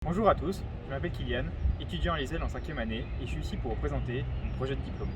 Bonjour à tous, je m'appelle Kylian, étudiant à l'ESEL en 5e année et je suis ici pour vous présenter mon projet de diplôme.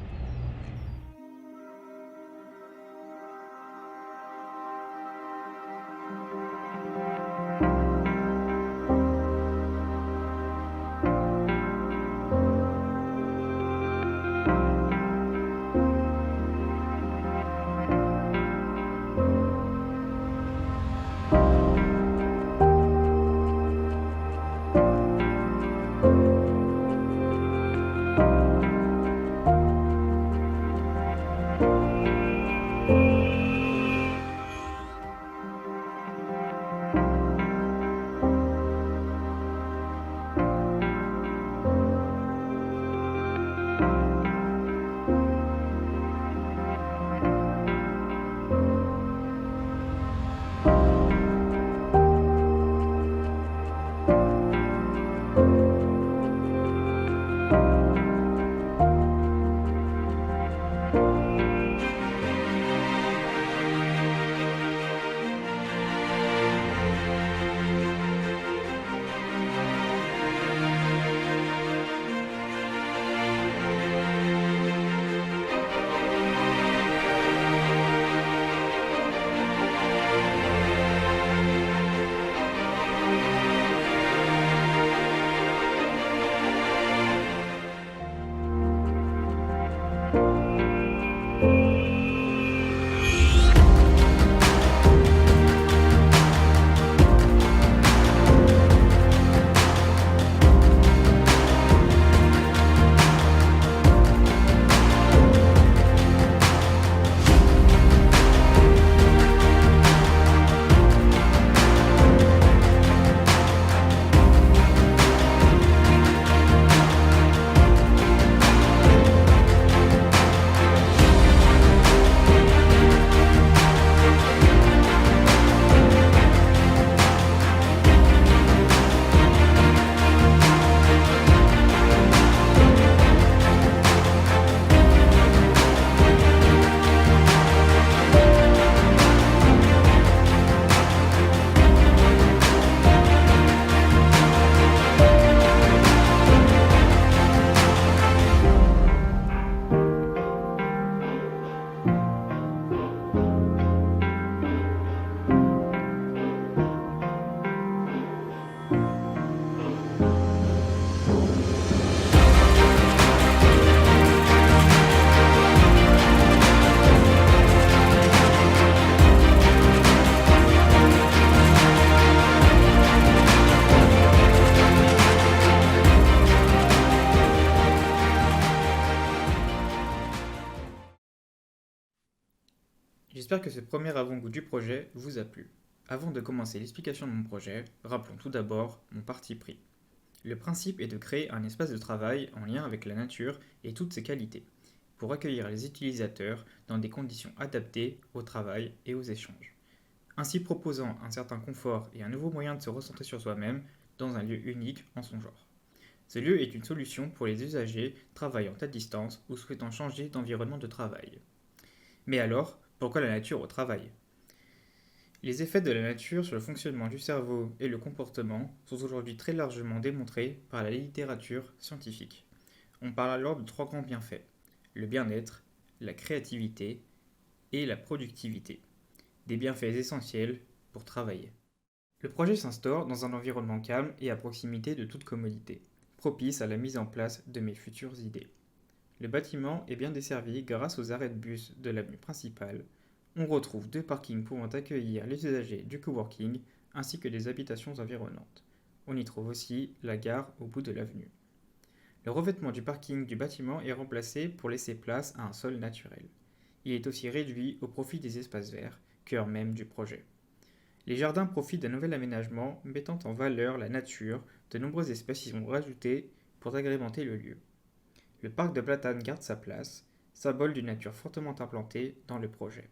J'espère que ce premier avant-goût du projet vous a plu. Avant de commencer l'explication de mon projet, rappelons tout d'abord mon parti pris. Le principe est de créer un espace de travail en lien avec la nature et toutes ses qualités, pour accueillir les utilisateurs dans des conditions adaptées au travail et aux échanges, ainsi proposant un certain confort et un nouveau moyen de se recentrer sur soi-même dans un lieu unique en son genre. Ce lieu est une solution pour les usagers travaillant à distance ou souhaitant changer d'environnement de travail. Mais alors, pourquoi la nature au travail? Les effets de la nature sur le fonctionnement du cerveau et le comportement sont aujourd'hui très largement démontrés par la littérature scientifique. On parle alors de trois grands bienfaits: le bien-être, la créativité et la productivité, des bienfaits essentiels pour travailler. Le projet s'instaure dans un environnement calme et à proximité de toute commodité, propice à la mise en place de mes futures idées. Le bâtiment est bien desservi grâce aux arrêts de bus de l'avenue principale. On retrouve deux parkings pouvant accueillir les usagers du coworking ainsi que des habitations environnantes. On y trouve aussi la gare au bout de l'avenue. Le revêtement du parking du bâtiment est remplacé pour laisser place à un sol naturel. Il est aussi réduit au profit des espaces verts, cœur même du projet. Les jardins profitent d'un nouvel aménagement mettant en valeur la nature, de nombreuses espèces y sont rajoutées pour agrémenter le lieu. Le parc de Platanes garde sa place, symbole d'une nature fortement implantée dans le projet.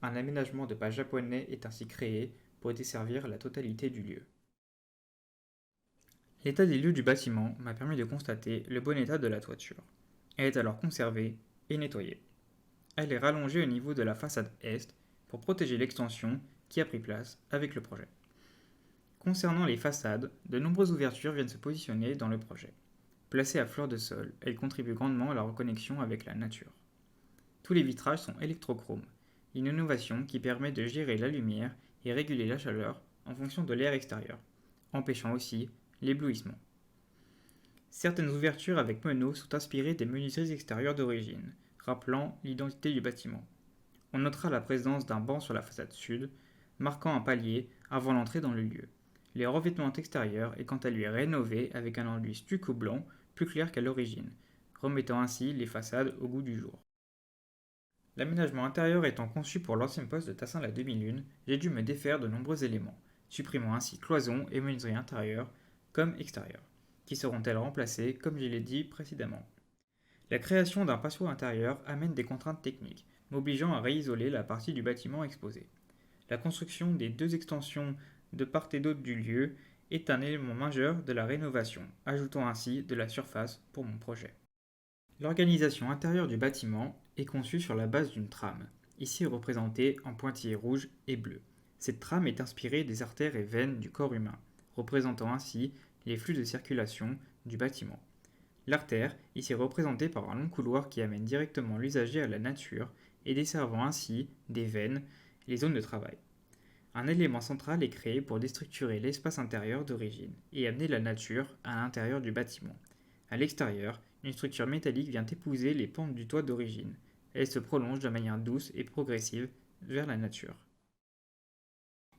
Un aménagement de pas japonais est ainsi créé pour desservir la totalité du lieu. L'état des lieux du bâtiment m'a permis de constater le bon état de la toiture. Elle est alors conservée et nettoyée. Elle est rallongée au niveau de la façade est pour protéger l'extension qui a pris place avec le projet. Concernant les façades, de nombreuses ouvertures viennent se positionner dans le projet. Placées à fleur de sol, elles contribuent grandement à la reconnexion avec la nature. Tous les vitrages sont électrochromes, une innovation qui permet de gérer la lumière et réguler la chaleur en fonction de l'air extérieur, empêchant aussi l'éblouissement. Certaines ouvertures avec meneaux sont inspirées des menuiseries extérieures d'origine, rappelant l'identité du bâtiment. On notera la présence d'un banc sur la façade sud, marquant un palier avant l'entrée dans le lieu. Le revêtement extérieur est quant à lui rénové avec un enduit stucco blanc plus clair qu'à l'origine, remettant ainsi les façades au goût du jour. L'aménagement intérieur étant conçu pour l'ancien poste de Tassin la demi-lune, j'ai dû me défaire de nombreux éléments, supprimant ainsi cloisons et menuiseries intérieures comme extérieures, qui seront-elles remplacées comme je l'ai dit précédemment. La création d'un patio intérieur amène des contraintes techniques, m'obligeant à réisoler la partie du bâtiment exposée. La construction des deux extensions de part et d'autre du lieu est un élément majeur de la rénovation, ajoutant ainsi de la surface pour mon projet. L'organisation intérieure du bâtiment est conçue sur la base d'une trame, ici représentée en pointillés rouges et bleus. Cette trame est inspirée des artères et veines du corps humain, représentant ainsi les flux de circulation du bâtiment. L'artère, ici représentée par un long couloir qui amène directement l'usager à la nature et desservant ainsi des veines les zones de travail. Un élément central est créé pour déstructurer l'espace intérieur d'origine et amener la nature à l'intérieur du bâtiment. À l'extérieur, une structure métallique vient épouser les pentes du toit d'origine. Elle se prolonge de manière douce et progressive vers la nature.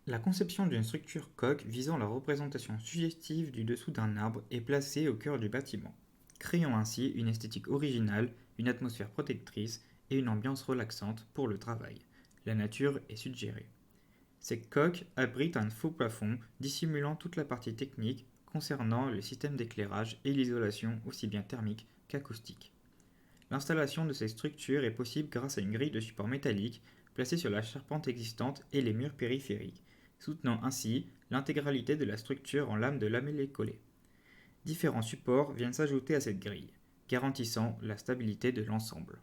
La conception d'une structure coque visant la représentation suggestive du dessous d'un arbre est placée au cœur du bâtiment, créant ainsi une esthétique originale, une atmosphère protectrice et une ambiance relaxante pour le travail. La nature est suggérée. Ces coques abritent un faux plafond dissimulant toute la partie technique concernant le système d'éclairage et l'isolation aussi bien thermique qu'acoustique. L'installation de ces structures est possible grâce à une grille de support métallique placée sur la charpente existante et les murs périphériques, soutenant ainsi l'intégralité de la structure en lame de lamellé collé. Différents supports viennent s'ajouter à cette grille, garantissant la stabilité de l'ensemble.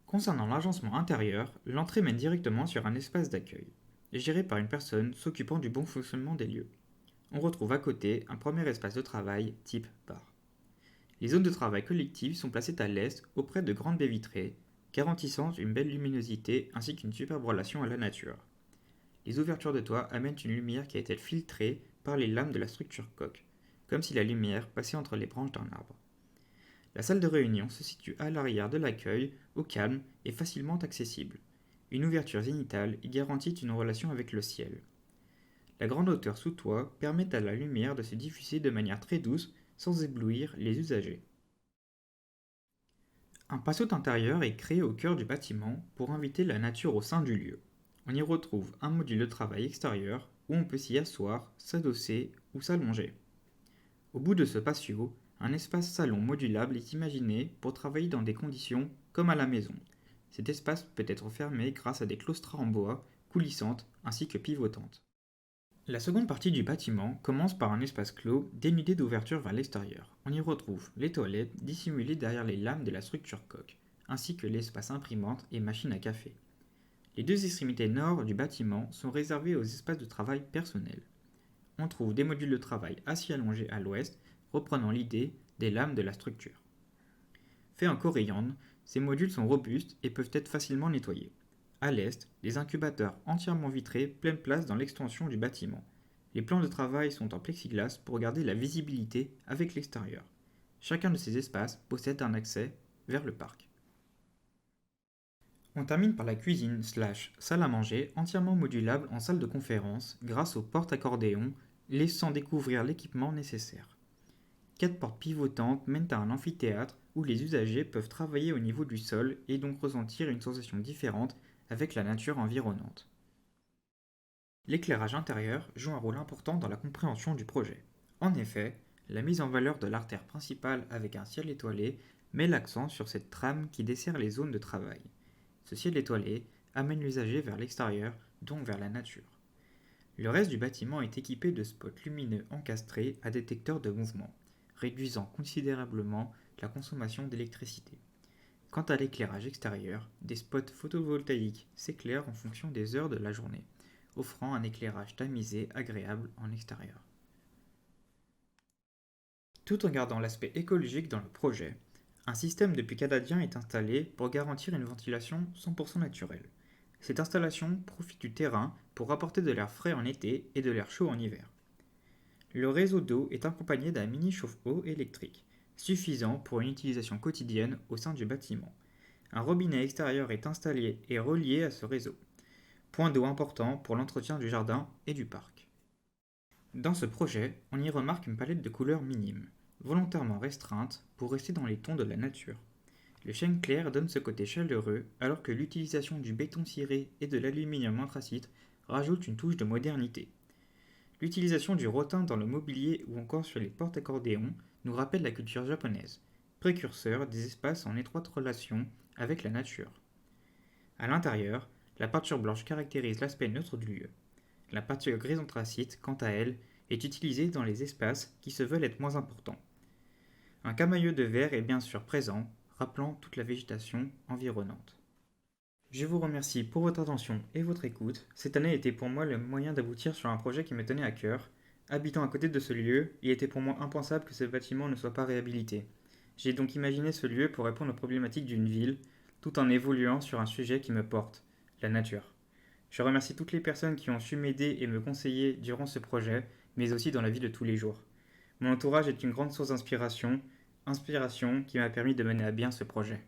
Concernant l'agencement intérieur, l'entrée mène directement sur un espace d'accueil, géré par une personne s'occupant du bon fonctionnement des lieux. On retrouve à côté un premier espace de travail type bar. Les zones de travail collectives sont placées à l'est auprès de grandes baies vitrées, garantissant une belle luminosité ainsi qu'une superbe relation à la nature. Les ouvertures de toit amènent une lumière qui a été filtrée par les lames de la structure coque, comme si la lumière passait entre les branches d'un arbre. La salle de réunion se situe à l'arrière de l'accueil, au calme et facilement accessible. Une ouverture zénithale y garantit une relation avec le ciel. La grande hauteur sous toit permet à la lumière de se diffuser de manière très douce sans éblouir les usagers. Un patio intérieur est créé au cœur du bâtiment pour inviter la nature au sein du lieu. On y retrouve un module de travail extérieur où on peut s'y asseoir, s'adosser ou s'allonger. Au bout de ce patio, un espace salon modulable est imaginé pour travailler dans des conditions comme à la maison. Cet espace peut être fermé grâce à des claustras en bois, coulissantes ainsi que pivotantes. La seconde partie du bâtiment commence par un espace clos dénudé d'ouverture vers l'extérieur. On y retrouve les toilettes dissimulées derrière les lames de la structure coque, ainsi que l'espace imprimante et machine à café. Les deux extrémités nord du bâtiment sont réservées aux espaces de travail personnels. On trouve des modules de travail assis allongés à l'ouest, reprenant l'idée des lames de la structure. Faits en coriandre, ces modules sont robustes et peuvent être facilement nettoyés. À l'est, les incubateurs entièrement vitrés prennent place dans l'extension du bâtiment. Les plans de travail sont en plexiglas pour garder la visibilité avec l'extérieur. Chacun de ces espaces possède un accès vers le parc. On termine par la cuisine/salle à manger entièrement modulable en salle de conférence grâce aux portes accordéons, laissant découvrir l'équipement nécessaire. 4 portes pivotantes mènent à un amphithéâtre où les usagers peuvent travailler au niveau du sol et donc ressentir une sensation différente avec la nature environnante. L'éclairage intérieur joue un rôle important dans la compréhension du projet. En effet, la mise en valeur de l'artère principale avec un ciel étoilé met l'accent sur cette trame qui dessert les zones de travail. Ce ciel étoilé amène l'usager vers l'extérieur, donc vers la nature. Le reste du bâtiment est équipé de spots lumineux encastrés à détecteurs de mouvement, réduisant considérablement la consommation d'électricité. Quant à l'éclairage extérieur, des spots photovoltaïques s'éclairent en fonction des heures de la journée, offrant un éclairage tamisé agréable en extérieur. Tout en gardant l'aspect écologique dans le projet, un système de puits canadien est installé pour garantir une ventilation 100% naturelle. Cette installation profite du terrain pour apporter de l'air frais en été et de l'air chaud en hiver. Le réseau d'eau est accompagné d'un mini chauffe-eau électrique, suffisant pour une utilisation quotidienne au sein du bâtiment. Un robinet extérieur est installé et relié à ce réseau, point d'eau important pour l'entretien du jardin et du parc. Dans ce projet, on y remarque une palette de couleurs minime, volontairement restreinte pour rester dans les tons de la nature. Le chêne clair donne ce côté chaleureux, alors que l'utilisation du béton ciré et de l'aluminium anthracite rajoute une touche de modernité. L'utilisation du rotin dans le mobilier ou encore sur les portes-accordéons nous rappelle la culture japonaise, précurseur des espaces en étroite relation avec la nature. À l'intérieur, la peinture blanche caractérise l'aspect neutre du lieu. La peinture grise anthracite, quant à elle, est utilisée dans les espaces qui se veulent être moins importants. Un camailleux de verre est bien sûr présent, rappelant toute la végétation environnante. Je vous remercie pour votre attention et votre écoute. Cette année était pour moi le moyen d'aboutir sur un projet qui me tenait à cœur. Habitant à côté de ce lieu, il était pour moi impensable que ce bâtiment ne soit pas réhabilité. J'ai donc imaginé ce lieu pour répondre aux problématiques d'une ville, tout en évoluant sur un sujet qui me porte, la nature. Je remercie toutes les personnes qui ont su m'aider et me conseiller durant ce projet, mais aussi dans la vie de tous les jours. Mon entourage est une grande source d'inspiration, inspiration qui m'a permis de mener à bien ce projet.